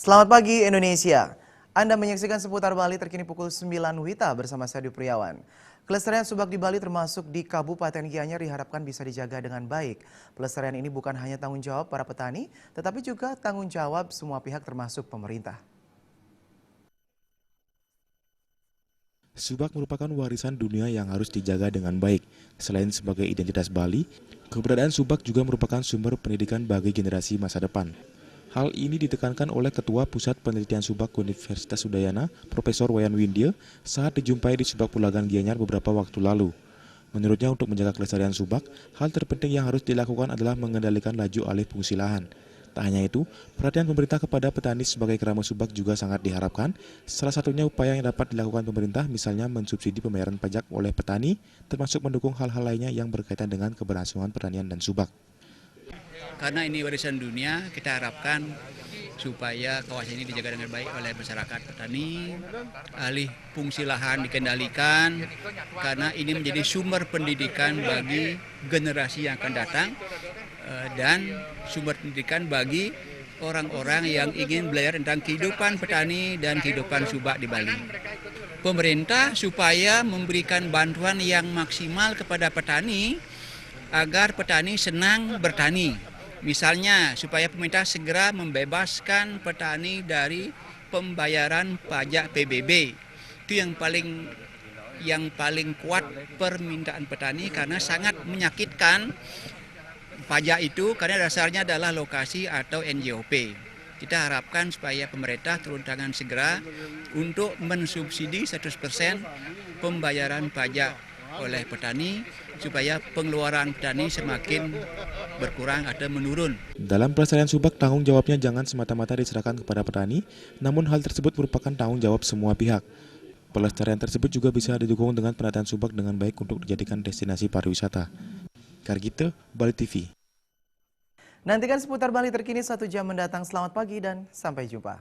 Selamat pagi Indonesia. Anda menyaksikan seputar Bali terkini pukul 9 WITA bersama saya Dwi Priawan. Kelestarian subak di Bali termasuk di Kabupaten Gianyar diharapkan bisa dijaga dengan baik. Pelestarian ini bukan hanya tanggung jawab para petani, tetapi juga tanggung jawab semua pihak termasuk pemerintah. Subak merupakan warisan dunia yang harus dijaga dengan baik. Selain sebagai identitas Bali, keberadaan subak juga merupakan sumber pendidikan bagi generasi masa depan. Hal ini ditekankan oleh Ketua Pusat Penelitian Subak Universitas Udayana, Profesor Wayan Windia, saat dijumpai di Subak Pulagan Gianyar beberapa waktu lalu. Menurutnya untuk menjaga kelestarian subak, hal terpenting yang harus dilakukan adalah mengendalikan laju alih fungsi lahan. Tak hanya itu, perhatian pemerintah kepada petani sebagai kerama subak juga sangat diharapkan. Salah satunya upaya yang dapat dilakukan pemerintah misalnya mensubsidi pembayaran pajak oleh petani, termasuk mendukung hal-hal lainnya yang berkaitan dengan keberlangsungan pertanian dan subak. Karena ini warisan dunia, kita harapkan supaya kawasan ini dijaga dengan baik oleh masyarakat petani, alih fungsi lahan dikendalikan, karena ini menjadi sumber pendidikan bagi generasi yang akan datang, dan sumber pendidikan bagi orang-orang yang ingin belajar tentang kehidupan petani dan kehidupan subak di Bali. Pemerintah supaya memberikan bantuan yang maksimal kepada petani, agar petani senang bertani. Misalnya supaya pemerintah segera membebaskan petani dari pembayaran pajak PBB. Itu yang paling kuat permintaan petani, karena sangat menyakitkan pajak itu karena dasarnya adalah lokasi atau NJOP. Kita harapkan supaya pemerintah turun tangan segera untuk mensubsidi 100% pembayaran pajak oleh petani supaya pengeluaran petani semakin berkurang atau menurun. Dalam pelestarian subak, tanggung jawabnya jangan semata-mata diserahkan kepada petani, namun hal tersebut merupakan tanggung jawab semua pihak. Pelestarian tersebut juga bisa didukung dengan penataan subak dengan baik untuk dijadikan destinasi pariwisata. Kargito, Bali TV. Nantikan seputar Bali terkini 1 jam mendatang. Selamat pagi dan sampai jumpa.